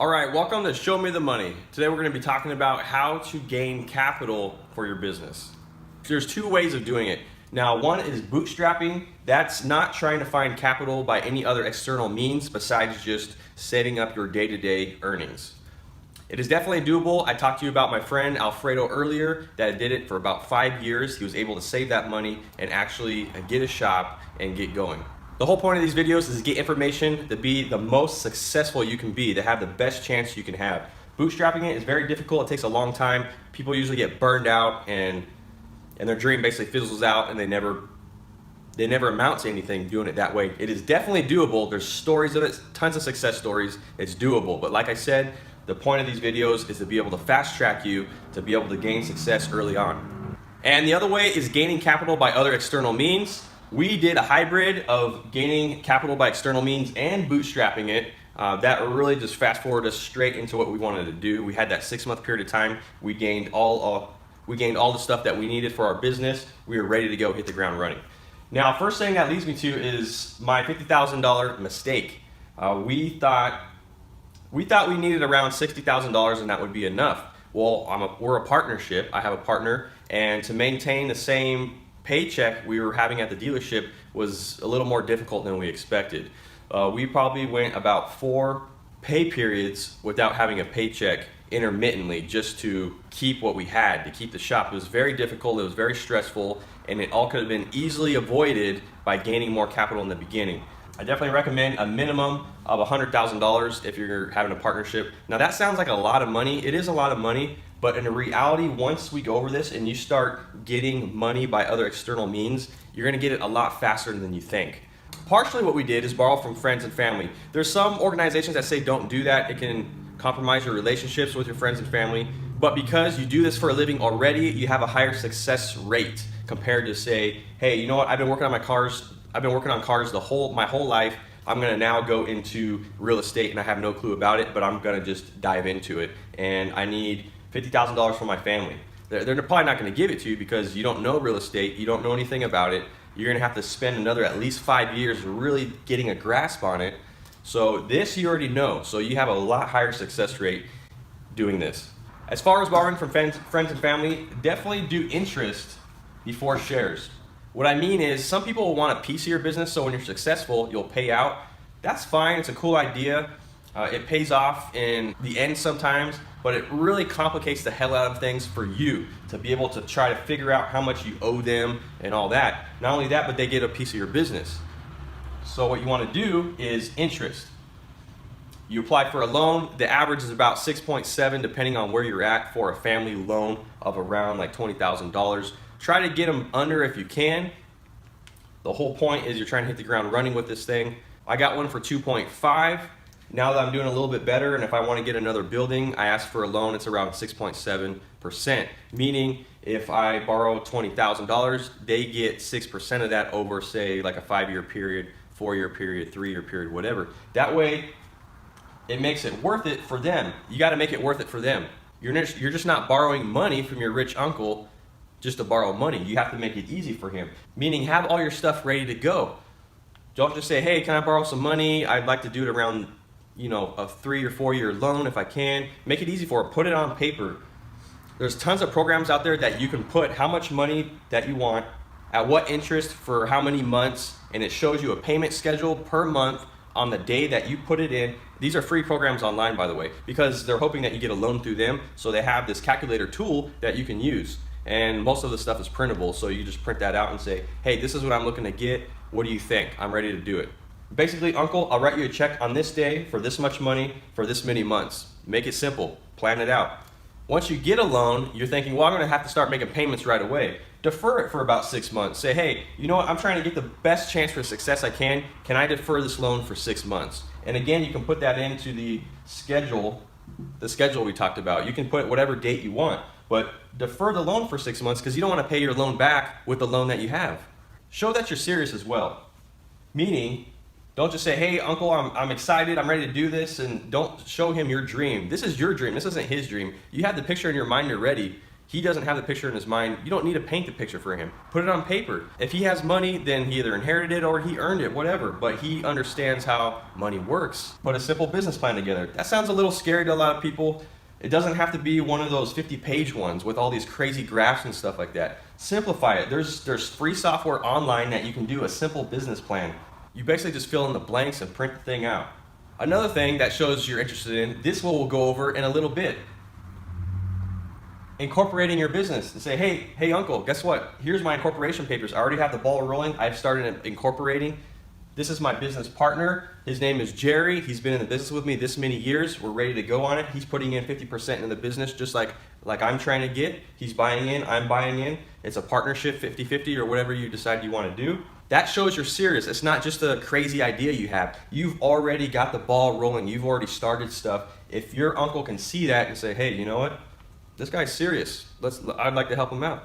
All right, welcome to Show Me the Money. Today we're going to be talking about how to gain capital for your business. There's two ways of doing it. Now, one is bootstrapping. That's not trying to find capital by any other external means besides just setting up your day-to-day earnings. It is definitely doable. I talked to you about my friend Alfredo earlier that did it for about 5 years. He was able to save that money and actually get a shop and get going. The whole point of these videos is to get information to be the most successful you can be, to have the best chance you can have. Bootstrapping it is very difficult. It takes a long time. People usually get burned out and their dream basically fizzles out and they never amount to anything doing it that way. It is definitely doable. There's stories of it, tons of success stories. It's doable. But like I said, the point of these videos is to be able to fast track you to be able to gain success early on. And the other way is gaining capital by other external means. We did a hybrid of gaining capital by external means and bootstrapping it. That really just fast forward us straight into what we wanted to do. We had that 6-month period of time. We gained all the stuff that we needed for our business. We were ready to go hit the ground running. Now, first thing that leads me to is my $50,000 mistake. We thought we needed around $60,000 and that would be enough. Well, we're a partnership. I have a partner, and to maintain the same paycheck we were having at the dealership was a little more difficult than we expected. We probably went about 4 pay periods without having a paycheck intermittently just to keep what we had, to keep the shop. It was very difficult, it was very stressful, and it all could have been easily avoided by gaining more capital in the beginning. I definitely recommend a minimum of $100,000 if you're having a partnership. Now that sounds like a lot of money. It is a lot of money, but in reality, once we go over this and you start getting money by other external means, you're gonna get it a lot faster than you think. Partially what we did is borrow from friends and family. There's some organizations that say don't do that. It can compromise your relationships with your friends and family. But because you do this for a living already, you have a higher success rate compared to say, hey, you know what, I've been working on cars my whole life. I'm gonna now go into real estate and I have no clue about it, but I'm gonna just dive into it. And I need $50,000 from my family. They're probably not gonna give it to you because you don't know real estate, you don't know anything about it. You're gonna have to spend another at least 5 years really getting a grasp on it. So this you already know, so you have a lot higher success rate doing this. As far as borrowing from friends and family, definitely do interest before shares. What I mean is some people will want a piece of your business, so when you're successful, you'll pay out. That's fine, it's a cool idea. It pays off in the end sometimes, but it really complicates the hell out of things for you to be able to try to figure out how much you owe them and all that. Not only that, but they get a piece of your business. So what you want to do is interest. You apply for a loan. The average is about 6.7 depending on where you're at for a family loan of around like $20,000. Try to get them under if you can. The whole point is you're trying to hit the ground running with this thing. I got one for 2.5. Now that I'm doing a little bit better, and if I want to get another building, I ask for a loan. It's around 6.7%, meaning if I borrow $20,000, they get 6% of that over, say, like a 5-year period, 4-year period, 3-year period, whatever. That way, it makes it worth it for them. You got to make it worth it for them. You're just not borrowing money from your rich uncle just to borrow money. You have to make it easy for him, meaning have all your stuff ready to go. Don't just say, hey, can I borrow some money? I'd like to do it around a 3 or 4 year loan if I can. Make it easy for it. Put it on paper. There's tons of programs out there that you can put how much money that you want, at what interest for how many months, and it shows you a payment schedule per month on the day that you put it in. These are free programs online, by the way, because they're hoping that you get a loan through them. So they have this calculator tool that you can use. And most of the stuff is printable, so you just print that out and say, hey, this is what I'm looking to get. What do you think? I'm ready to do it. Basically, uncle, I'll write you a check on this day for this much money for this many months. Make it simple. Plan it out. Once you get a loan, you're thinking, well, I'm going to have to start making payments right away. Defer it for about 6 months. Say, hey, you know what? I'm trying to get the best chance for success I can. Can I defer this loan for 6 months? And again, you can put that into the schedule we talked about. You can put whatever date you want, but defer the loan for 6 months because you don't want to pay your loan back with the loan that you have. Show that you're serious as well. Meaning, don't just say, hey, uncle, I'm excited, I'm ready to do this, and don't show him your dream. This is your dream. This isn't his dream. You have the picture in your mind, you're ready. He doesn't have the picture in his mind. You don't need to paint the picture for him. Put it on paper. If he has money, then he either inherited it or he earned it, whatever. But he understands how money works. Put a simple business plan together. That sounds a little scary to a lot of people. It doesn't have to be one of those 50-page ones with all these crazy graphs and stuff like that. Simplify it. There's free software online that you can do a simple business plan. You basically just fill in the blanks and print the thing out. Another thing that shows you're interested in, this we'll go over in a little bit. Incorporating your business and say, hey uncle, guess what? Here's my incorporation papers. I already have the ball rolling. I've started incorporating. This is my business partner. His name is Jerry. He's been in the business with me this many years. We're ready to go on it. He's putting in 50% in the business just like I'm trying to get. He's buying in, I'm buying in. It's a partnership, 50-50 or whatever you decide you want to do. That shows you're serious. It's not just a crazy idea you have. You've already got the ball rolling. You've already started stuff. If your uncle can see that and say, hey, you know what? This guy's serious. I'd like to help him out.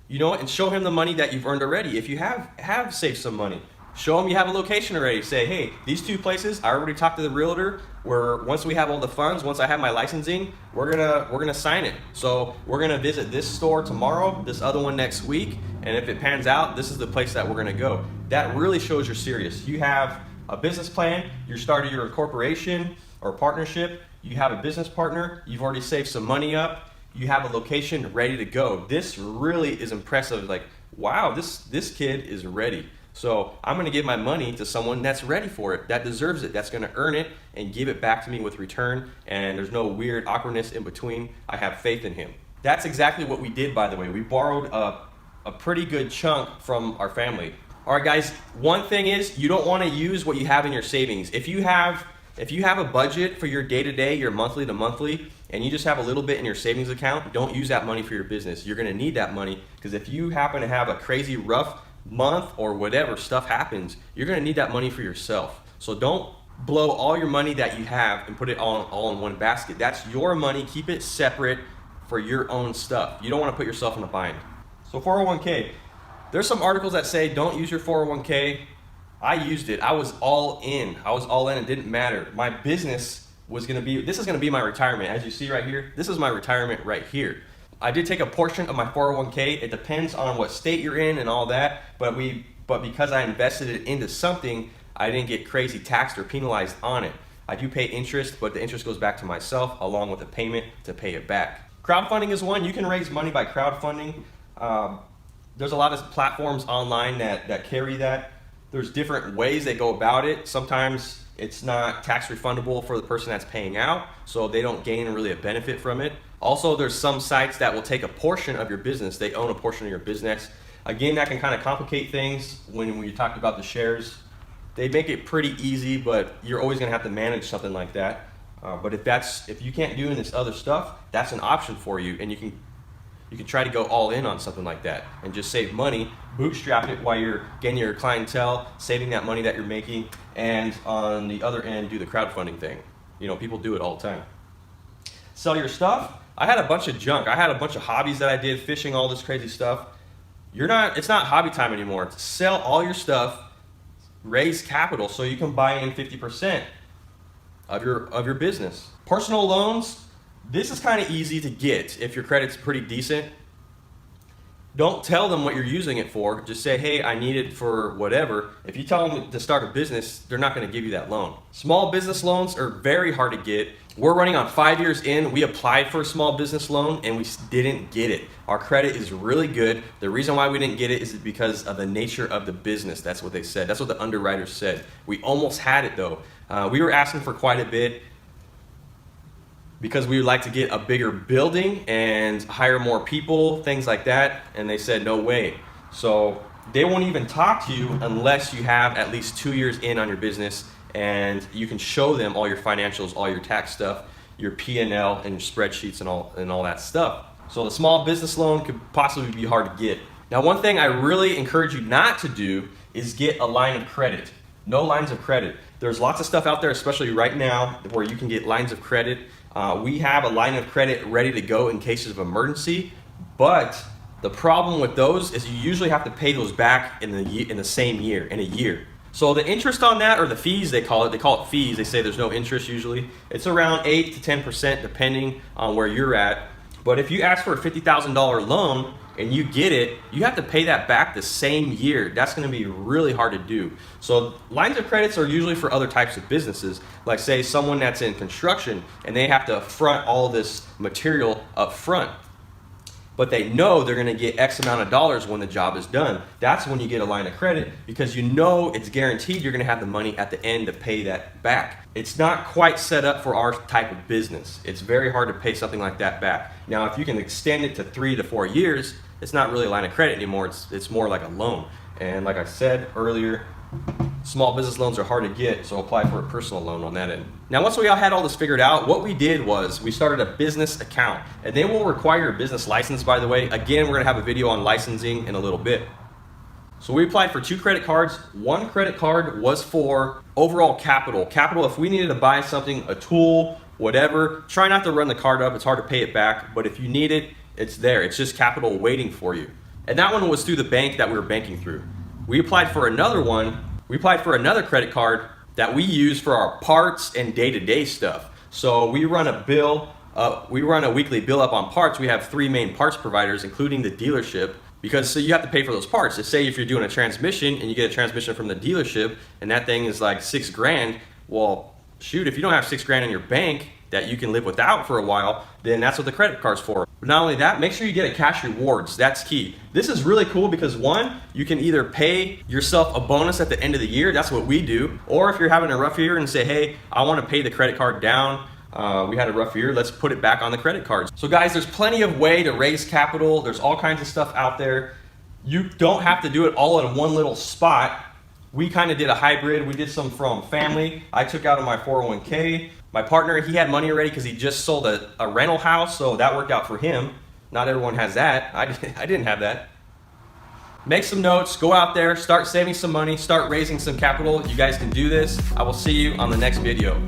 You know what? And show him the money that you've earned already. If you have saved some money, show him you have a location already. Say, hey, these two places, I already talked to the realtor. Where once we have all the funds, once I have my licensing, we're gonna sign it. So we're gonna visit this store tomorrow, this other one next week, and if it pans out, this is the place that we're gonna go. That really shows you're serious. You have a business plan. You started your incorporation or partnership. You have a business partner. You've already saved some money up. You have a location ready to go. This really is impressive. Like, wow, this kid is ready. So I'm gonna give my money to someone that's ready for it, that deserves it, that's gonna earn it and give it back to me with return, and there's no weird awkwardness in between. I have faith in him. That's exactly what we did, by the way. We borrowed a pretty good chunk from our family. All right, guys, one thing is you don't wanna use what you have in your savings. If you have a budget for your day-to-day, your monthly to monthly, and you just have a little bit in your savings account, don't use that money for your business. You're gonna need that money, because if you happen to have a crazy rough month or whatever stuff happens, you're gonna need that money for yourself. So don't blow all your money that you have and put it all in one basket. That's your money. Keep it separate for your own stuff. You don't wanna put yourself in a bind. So 401k, there's some articles that say don't use your 401k. I used it. I was all in. It didn't matter. My business this is gonna be my retirement. As you see right here, this is my retirement right here. I did take a portion of my 401k. It depends on what state you're in and all that, but because I invested it into something, I didn't get crazy taxed or penalized on it. I do pay interest, but the interest goes back to myself along with the payment to pay it back. Crowdfunding is one. You can raise money by crowdfunding. There's a lot of platforms online that carry that. There's different ways they go about it. Sometimes it's not tax refundable for the person that's paying out, so they don't gain really a benefit from it. Also, there's some sites that will take a portion of your business. They own a portion of your business. Again, that can kind of complicate things when you talk about the shares. They make it pretty easy, but you're always gonna have to manage something like that. But if you can't do this other stuff, that's an option for you, and you can try to go all in on something like that and just save money, bootstrap it while you're getting your clientele, saving that money that you're making, and on the other end, do the crowdfunding thing. You know, people do it all the time. Sell your stuff. I had a bunch of junk. I had a bunch of hobbies that I did, fishing, all this crazy stuff. It's not hobby time anymore. Sell all your stuff, raise capital so you can buy in 50% of your business. Personal loans. This is kind of easy to get if your credit's pretty decent. Don't tell them what you're using it for. Just say, hey, I need it for whatever. If you tell them to start a business, they're not going to give you that loan. Small business loans are very hard to get. We're running on 5 years in. We applied for a small business loan and we didn't get it. Our credit is really good. The reason why we didn't get it is because of the nature of the business. That's what they said. That's what the underwriters said. We almost had it though. We were asking for quite a bit, because we would like to get a bigger building and hire more people, things like that, and they said no way. So they won't even talk to you unless you have at least 2 years in on your business and you can show them all your financials, all your tax stuff, your P&L and your spreadsheets and all that stuff. So the small business loan could possibly be hard to get. Now, one thing I really encourage you not to do is get a line of credit. No lines of credit. There's lots of stuff out there, especially right now, where you can get lines of credit. We have a line of credit ready to go in cases of emergency, but the problem with those is you usually have to pay those back in the same year, in a year. So the interest on that, or the fees they call it fees. They say there's no interest usually. It's around 8 to 10% depending on where you're at. But if you ask for a $50,000 loan and you get it, you have to pay that back the same year. That's going to be really hard to do. So lines of credits are usually for other types of businesses, like say someone that's in construction and they have to front all this material up front, but they know they're going to get X amount of dollars when the job is done. That's when you get a line of credit, because you know it's guaranteed you're going to have the money at the end to pay that back. It's not quite set up for our type of business. It's very hard to pay something like that back. Now, if you can extend it to 3 to 4 years, it's not really a line of credit anymore. It's more like a loan. And like I said earlier, small business loans are hard to get, so apply for a personal loan on that end. Now, once we all had all this figured out, what we did was we started a business account, and they will require a business license, by the way. Again, we're gonna have a video on licensing in a little bit. So we applied for 2 credit cards. 1 credit card was for overall capital. Capital, if we needed to buy something, a tool, whatever, try not to run the card up. It's hard to pay it back, but if you need it, it's there. It's just capital waiting for you. And that one was through the bank that we were banking through. We applied for another one. We applied for another credit card that we use for our parts and day-to-day stuff. So we run a bill, we run a weekly bill up on parts. We have 3 main parts providers, including the dealership, because so you have to pay for those parts. Let's say if you're doing a transmission and you get a transmission from the dealership and that thing is like $6 grand, well, shoot, if you don't have $6 grand in your bank that you can live without for a while, then that's what the credit card's for. But not only that, make sure you get a cash rewards. That's key. This is really cool because 1, you can either pay yourself a bonus at the end of the year. That's what we do. Or if you're having a rough year and say, hey, I want to pay the credit card down. We had a rough year, let's put it back on the credit cards. So guys, there's plenty of way to raise capital. There's all kinds of stuff out there. You don't have to do it all in one little spot. We kind of did a hybrid. We did some from family. I took out of my 401k. My partner, he had money already because he just sold a rental house, so that worked out for him. Not everyone has that. I didn't have that. Make some notes, go out there, start saving some money, start raising some capital. You guys can do this. I will see you on the next video.